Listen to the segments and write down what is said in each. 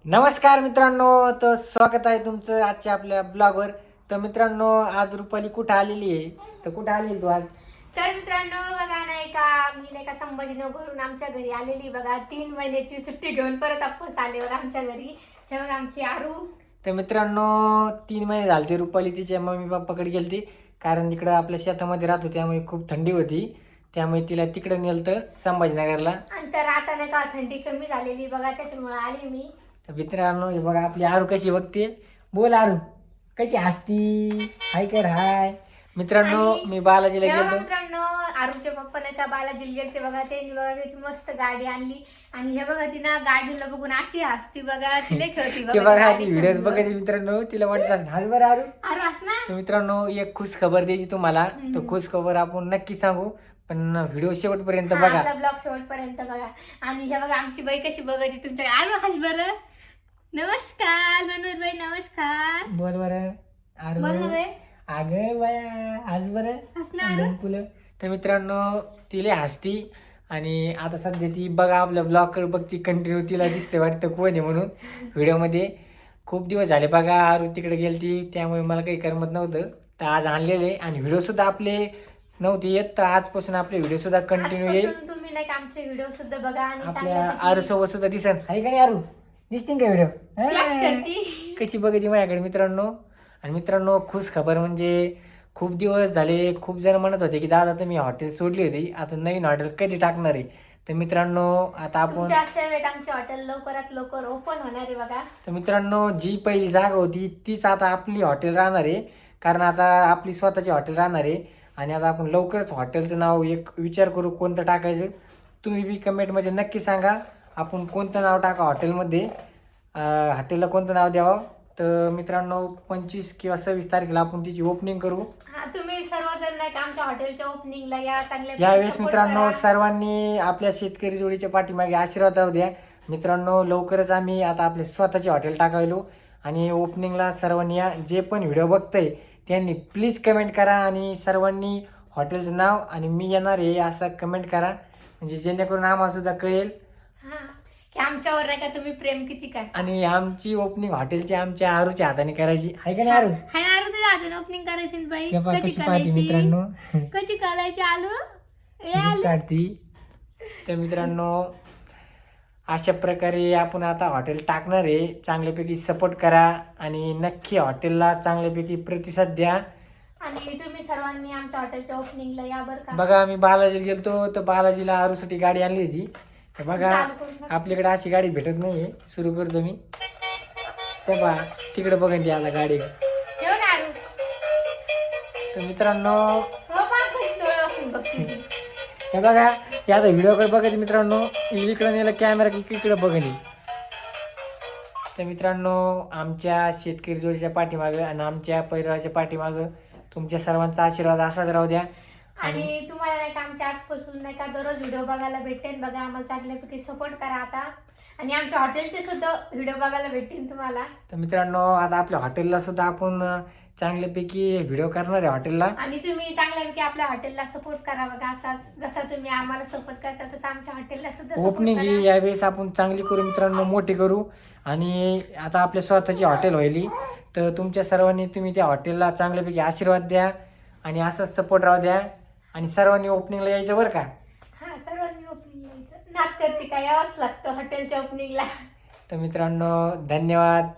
नमस्कार मित्रांनो, तर स्वागत आहे तुमचं आजच्या आपल्या ब्लॉगवर. तर मित्रांनो, आज रुपाली कुठं आलेली आहे? तर कुठं आलेली तू आज? तर मित्रांनो बघा नाही का मी नाही का संभाजीनगरहून आमच्या घरी आलेली बघा 3 महिन्याची सुट्टी घेऊन परत वापस आले बघा आमच्या घरी. हे बघा आमची आरू. तर मित्रांनो, 3 महिने झाले ते रुपाली तिच्या मम्मी पप्पाकडे गेलती, कारण इकडं आपल्या शेतामध्ये राहतो त्यामुळे खूप थंडी होती, त्यामुळे तिला तिकडं नेलतं संभाजीनगरला. आणि तर आता नाही का थंडी कमी झालेली बघा त्याच्यामुळे आली मी. तर मित्रांनो, हे बघा आपली आरू कशी बघते. बोल आरू, कशी हसती. हाय कर हाय. मित्रांनो, आणि मी बालाजीला हे बघा गेलो. मित्रांनो आरूचे पप्पा नाही का बालाजीला गेलते बघा. त्यांनी बघा किती मस्त गाडी आणली आणि हे बघा ती ना गाडीला बघून अशी हसती बघा. तिला खेळती ते बघा गाडी ती व्हिडिओ समोर. बघायची मित्रांनो, तिला वाटत असं हाच बरं आरू. आरू हस ना. तर मित्रांनो, एक खुश खबर द्यायची तुम्हाला. तर खुश खबर आपण नक्की सांगू, पण व्हिडिओ शेवटपर्यंत हा, बघा. आपला ब्लॉग शेवटपर्यंत बघा. आणि हे बघा आमची बाई कशी बघायची तुमच्या. आरू हस बरं. नमस्कार मनोज बाई, नमस्कार. बोल बरं बोल ना आरू. बाई. अगं बाया, आज बरं हस ना आरू. फुलं. तर मित्रांनो, तिला हसती आणि आता सध्या ती बघा आपल्या ब्लॉगकडे बघती कंटिन्यू. तिला दिसते वाटतं कोण आहे म्हणून व्हिडिओमध्ये. खूप दिवस झाले बघा आरू तिकडे गेलती, त्यामुळे मला काही करमत नव्हतं. तर आज आणलेले आणि व्हिडिओसुद्धा आपले नव्हते येत, तर आजपासून आपले व्हिडिओसुद्धा कंटिन्यू येईल. आजपासून तुम्ही नाही का आमचे व्हिडिओ सुद्धा बघा आणि आपल्या चांगल्यापैकी आरूसोबत सुद्धा दिसन. आहे का नाही आरू? दिसतील का व्हिडिओ? flash करती. कशी बघायची माझ्याकडे मित्रांनो. आणि मित्रांनो, खुश खबर म्हणजे खूप दिवस झाले खूप जण म्हणत होते की दादा तुम्ही हॉटेल सोडली होती, आता नवीन हॉटेल कधी टाकणार आहे? तर मित्रांनो, आता आपण तुमच्या सेवेत आमचे हॉटेल लवकरात लवकर ओपन होणार आहे बघा. तर मित्रांनो, जी पहिली जागा होती तीच आता आपली हॉटेल राहणार आहे, कारण आता आपली स्वतःची हॉटेल राहणार आहे. आणि आता आपण लवकरच हॉटेलचं नाव एक विचार करू कोणतं टाकायचं. तुम्ही बी कमेंटमध्ये नक्की सांगा आपण कोणतं नाव टाका हॉटेलमध्ये, हॉटेलला कोणतं नाव द्यावं. तर मित्रांनो, 25 किंवा 26 तारखेला आपण तिची ओपनिंग करू. हा, तुम्ही सर्वजण नाही का आमच्या हॉटेलच्या ओपनिंगला या. चांगल्या यावेळेस मित्रांनो, सर्वांनी आपल्या शेतकरी जोडीच्या पाठीमागे आशीर्वाद राहू द्या. मित्रांनो, लवकरच आम्ही आता आपले स्वतःचे हॉटेल टाकायलो आणि ओपनिंगला सर्वांनी या. जे पण व्हिडिओ बघताय त्यांनी प्लीज कमेंट करा आणि सर्वांनी हॉटेलचं नाव आणि मी येणार आहे असं कमेंट करा, म्हणजे जेणेकरून आम्हाला सुद्धा कळेल. हा, की आमच्यावर नाही का तुम्ही प्रेम किती काय. आणि आमची ओपनिंग हॉटेलची आमच्या आरूच्या हाताने करायची आहे का नाही आरू? हाय आरू, तुझ्या हाताने ओपनिंग करायची ना बाई. तेव्हा कशी कशी पाहते करायची? मित्रांनो, कशी करायची आलू? ए कशी आलू. काढती. तर मित्रांनो, अशा प्रकारे आपण आता हॉटेल टाकणार आहे. चांगल्यापैकी सपोर्ट करा आणि नक्की हॉटेलला चांगल्यापैकी प्रतिसाद द्या. आणि तुम्ही सर्वांनी आमच्या हॉटेलच्या ओपनिंगला या बरं का. बघा, आम्ही बालाजीला गेलतो तर बालाजीला आरूसाठी गाडी आणली होती. तर बघा, चालू करून बघा. आपल्याकडे अशी गाडी भेटत नाहीये. सुरू करतो मी. ते बघा तिकडे बघा ती आता गाडी. हे बघा आरू. तर मित्रांनो, हो पहा कशी डोळे असून बघते ती. हे बघा, हे आता व्हिडिओकडे बघायचं मित्रांनो. इकडे नेलं कॅमेरा की इकडे बघणी. तर मित्रांनो, आमच्या शेतकरी जोडीच्या पाठीमागं आणि आमच्या परिवाराच्या पाठीमागं तुमच्या सर्वांचा आशीर्वाद असाच राहू द्या. आणि तुम्हाला नाही का आमच्या आजपासून नाही का दररोज व्हिडिओ बघायला भेटेल बघा. आम्हाला चांगल्यापैकी सपोर्ट करा आता. आणि आमच्या हॉटेलचे सुद्धा व्हिडिओ बघायला भेटतील तुम्हाला. तर मित्रांनो, आता आपल्या हॉटेलला सुद्धा आपण चांगल्यापैकी व्हिडिओ करणार आहे हॉटेलला. आणि तुम्ही चांगल्यापैकी आपल्या हॉटेलला सपोर्ट करा बघा. असाच जसा तुम्ही आम्हाला सपोर्ट करता तसं आमच्या हॉटेलला सुद्धा support ओपनिंग करा. ही यावेळेस आपण चांगली करू मित्रांनो, मोठी करू. आणि आता आपल्या स्वतःची हॉटेल व्हायली, तर तुमच्या सर्वांनी तुम्ही त्या हॉटेलला चांगल्यापैकी आशीर्वाद द्या आणि असंच सपोर्ट राहू द्या. आणि सर्वांनी ओपनिंगला यायचं बरं का. हा, सर्वांनी ओपनिंग यायचं. नाच करते काय यावंच लागतं हॉटेलच्या ओपनिंगला. तर मित्रांनो, धन्यवाद.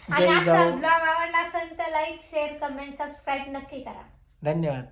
आणि जय आजचा जाऊ. ब्लॉग आवडला असेल तर लाईक शेअर कमेंट सबस्क्राईब नक्की करा. धन्यवाद.